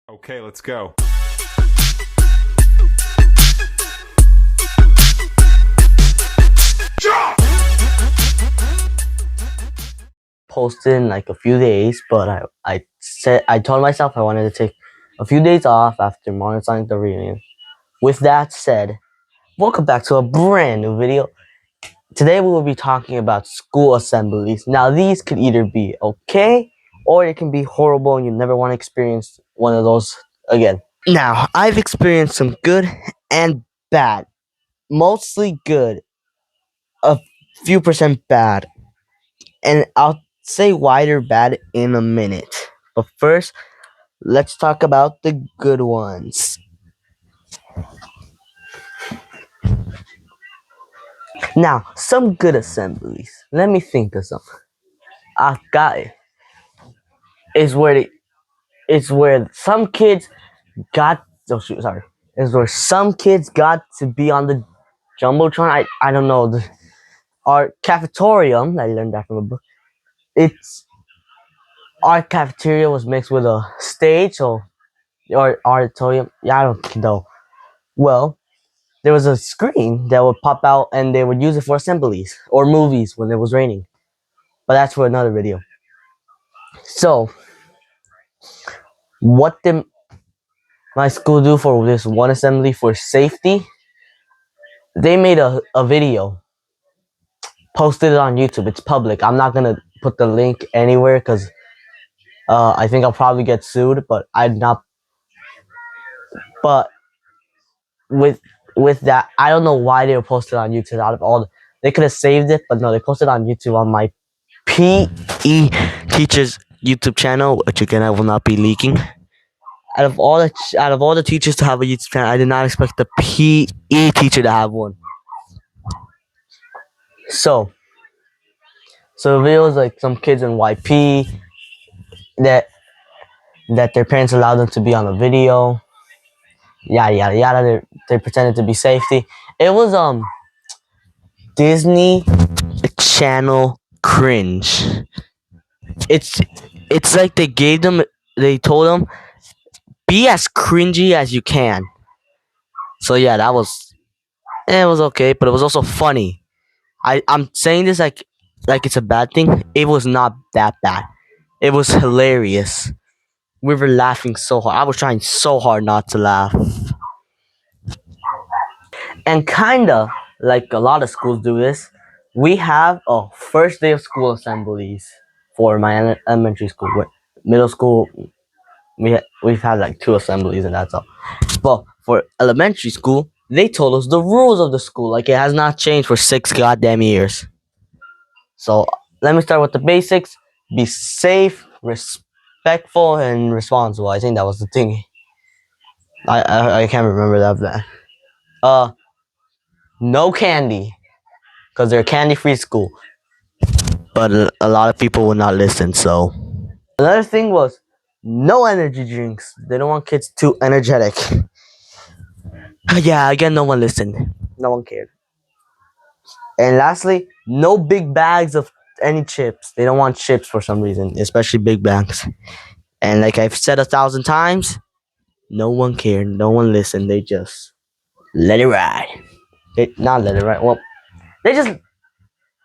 Okay, let's go. Posted in like a few days, but I told myself I wanted to take a few days off after monitoring the reunion. With that said, welcome back to a brand new video. Today we will be talking about school assemblies. Now these could either be okay or it can be horrible and you never want to experience one of those again. Now, I've experienced some good and bad. Mostly good, a few percent bad. And I'll say why they're bad in a minute. But first, let's talk about the good ones. Now, some good assemblies. Let me think of some. I've got it. Is where it's where some kids got. Oh shoot, sorry. Is where some kids got to be on the jumbotron. I don't know our cafetorium. I learned that from a book. It's our cafeteria was mixed with a stage or auditorium. Yeah, I don't know. Well, there was a screen that would pop out and they would use it for assemblies or movies when it was raining. But that's for another video. So, what did my school do for this one assembly for safety? They made a video, posted it on YouTube. It's public. I'm not gonna put the link anywhere because I think I'll probably get sued. But I'd not. But with with that, I don't know why they were posted on YouTube. Out of all, they could have saved it, but no, they posted on YouTube on my PE teachers YouTube channel, which again I will not be leaking. Out of all the teachers to have a YouTube channel, I did not expect the PE teacher to have one. So, so the video was like some kids in YP that their parents allowed them to be on a video. Yada yada yada. They pretended to be safety. It was Disney Channel cringe. It's it's like they told them be as cringy as you can. So yeah, it was okay, but it was also funny. I'm saying this like it's a bad thing. It was not that bad. It was hilarious. We were laughing so hard. I was trying so hard not to laugh. And kinda like a lot of schools do this, we have a first day of school assemblies for my elementary school. Middle school, we've had like two assemblies and that's all. But for elementary school, they told us the rules of the school. Like it has not changed for 6 goddamn years. So let me start with the basics. Be safe, respectful, and responsible. I think that was the thing. I can't remember that. Uh, no candy, cause they're a candy-free school. But a lot of people will not listen. So another thing was no energy drinks. They don't want kids too energetic. Yeah, again, no one listened. No one cared. And lastly, no big bags of any chips. They don't want chips for some reason, especially big bags. And like I've said 1,000 times, no one cared. No one listened. They just let it ride. They not let it ride. Well, they just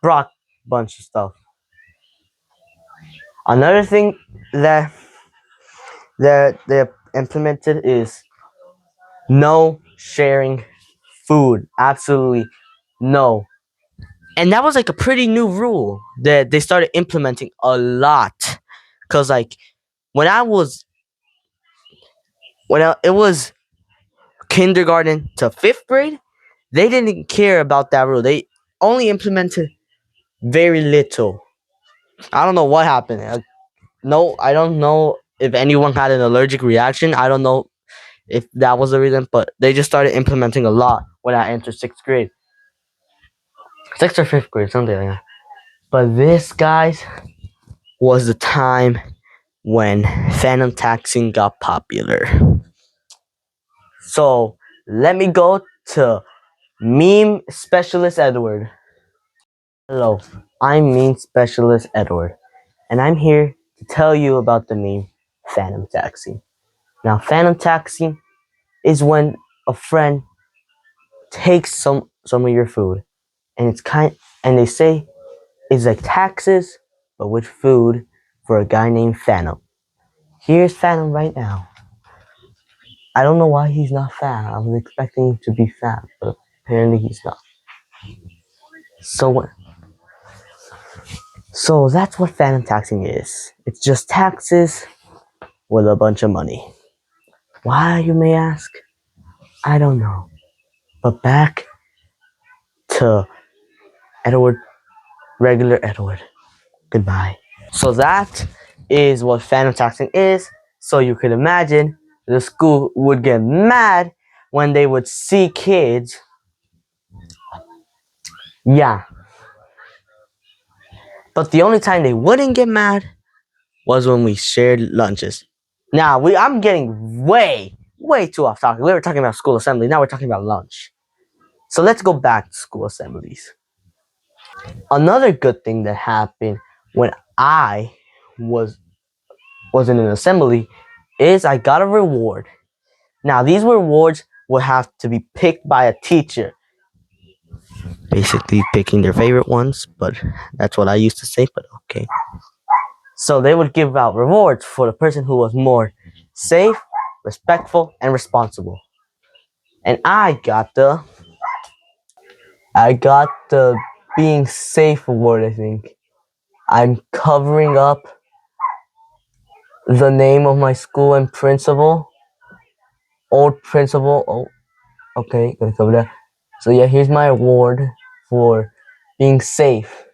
brought a bunch of stuff. Another thing that they implemented is no sharing food. Absolutely no. And that was like a pretty new rule that they started implementing a lot. Cause like when I was it was kindergarten to 5th grade, they didn't care about that rule. They only implemented very little. I don't know what happened. No, I don't know if anyone had an allergic reaction. I don't know if that was the reason, but they just started implementing a lot when I entered 6th grade. 6th or 5th grade, something like that. But this, guys, was the time when phantom taxing got popular. So let me go to Meme Specialist Edward. Hello, I'm Meme Specialist Edward, and I'm here to tell you about the meme Phantom Taxi. Now, phantom taxing is when a friend takes some of your food, and and they say it's like taxes, but with food for a guy named Phantom. Here's Phantom right now. I don't know why he's not fat. I was expecting him to be fat, but apparently he's not. So so that's what phantom taxing is. It's just taxes with a bunch of money. Why, you may ask? I don't know. But back to Edward, regular Edward. Goodbye. So that is what phantom taxing is. So you could imagine the school would get mad when they would see kids. Yeah. But the only time they wouldn't get mad was when we shared lunches. Now I'm getting way too off topic. We were talking about school assembly. Now we're talking about lunch. So let's go back to school assemblies. Another good thing that happened when I was in an assembly is I got a reward. Now these rewards would have to be picked by a teacher. Basically picking their favorite ones, but that's what I used to say, but okay. So they would give out rewards for the person who was more safe, respectful, and responsible. And I got the being safe award, I think. I'm covering up the name of my school and principal. Old principal. Oh, okay, gonna cover that. So yeah, here's my award for being safe.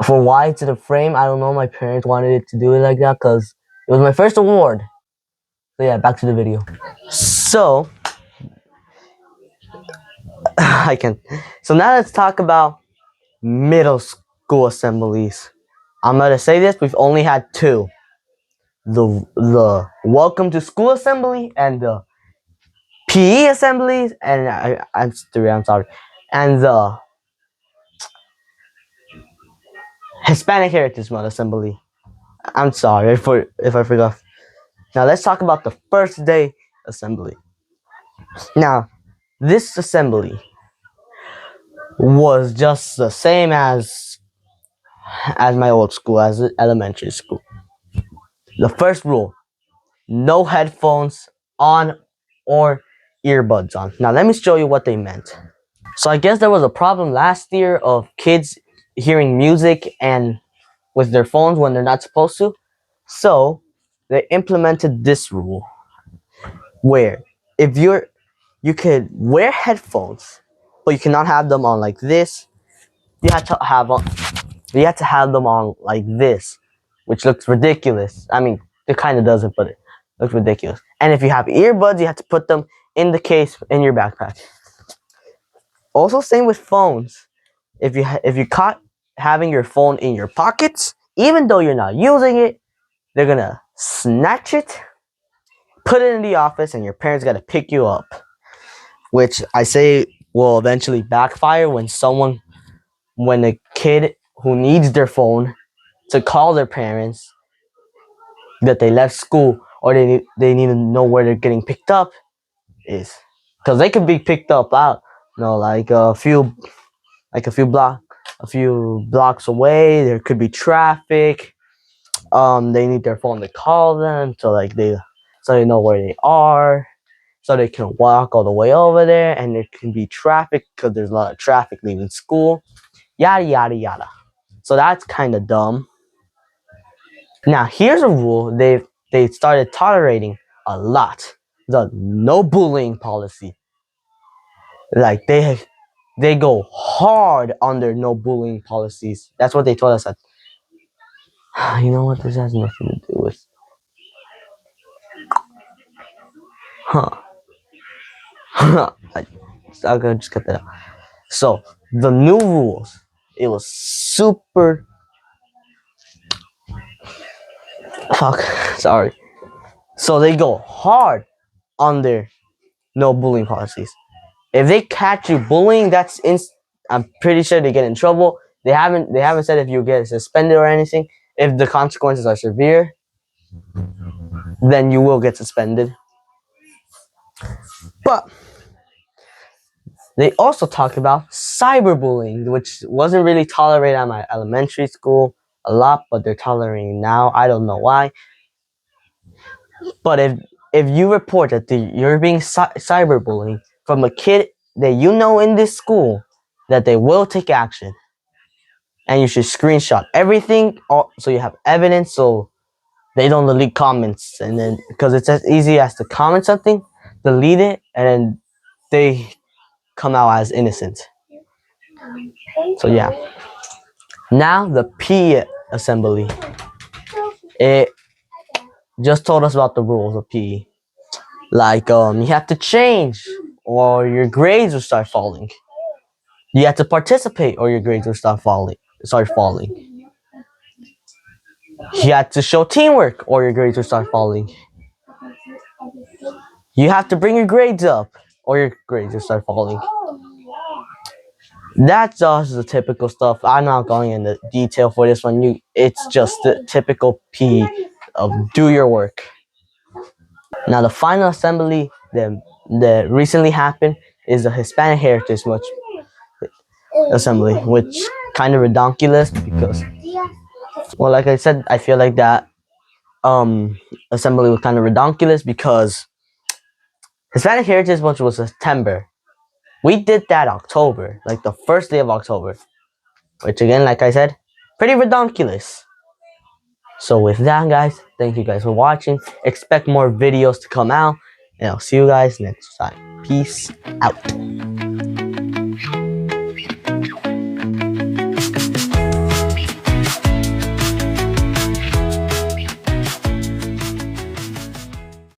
For why to the frame, I don't know. My parents wanted it to do it like that because it was my first award. So yeah, back to the video. So I can. So now let's talk about middle school assemblies. I'm gonna say this: we've only had two. The welcome to school assembly and the PE assemblies, and I'm three. I'm sorry, and the Hispanic Heritage Month assembly. I'm sorry for if I forgot. Now let's talk about the first day assembly. Now this assembly was just the same as my old school, as elementary school. The first rule: no headphones on or earbuds on. Now let me show you what they meant. So I guess there was a problem last year of kids hearing music and with their phones when they're not supposed to. So they implemented this rule where if you could wear headphones, but you cannot have them on like this. You have to have on you have to have them on like this, which looks ridiculous. I mean, it kind of doesn't, but it looks ridiculous. And if you have earbuds, you have to put them in the case in your backpack. Also, same with phones. If you caught having your phone in your pockets, even though you're not using it, they're gonna snatch it, put it in the office, and your parents gotta pick you up. Which I say will eventually backfire when a kid who needs their phone to call their parents that they left school or they need to know where they're getting picked up is because they could be picked up out, like a few blocks away. There could be traffic. They need their phone to call them so they know where they are, so they can walk all the way over there. And there can be traffic because there's a lot of traffic leaving school. Yada yada yada. So that's kind of dumb. Now here's a rule they started tolerating a lot: the no bullying policy. Like they go hard on their no bullying policies. That's what they told us. You know what? This has nothing to do with. Huh. I'm gonna just cut that out. So the new rules. It was super. Fuck. Sorry. So they go hard on their no bullying policies. If they catch you bullying, I'm pretty sure they get in trouble. They haven't said if you get suspended or anything. If the consequences are severe, then you will get suspended. But they also talked about cyberbullying, which wasn't really tolerated at my elementary school a lot, but they're tolerating now. I don't know why. But if you report that you're being cyberbullying from a kid that you know in this school, that they will take action, and you should screenshot everything so you have evidence, so they don't delete comments, and then because it's as easy as to comment something, delete it, and then they come out as innocent. So yeah. Now the PE assembly. It just told us about the rules of PE. Like you have to change or your grades will start falling. You have to participate or your grades will start falling. You have to show teamwork or your grades will start falling. You have to bring your grades up or your grades will start falling. That's just the typical stuff. I'm not going into detail for this one. It's just the typical P of do your work. Now the final assembly that recently happened is the Hispanic Heritage Assembly, which kind of ridiculous because, well, like I said, I feel like that assembly was kind of ridiculous because Hispanic Heritage Month was September. We did that October, like the first day of October, which again, like I said, pretty ridiculous. So with that, guys, thank you guys for watching. Expect more videos to come out, and I'll see you guys next time. Peace out.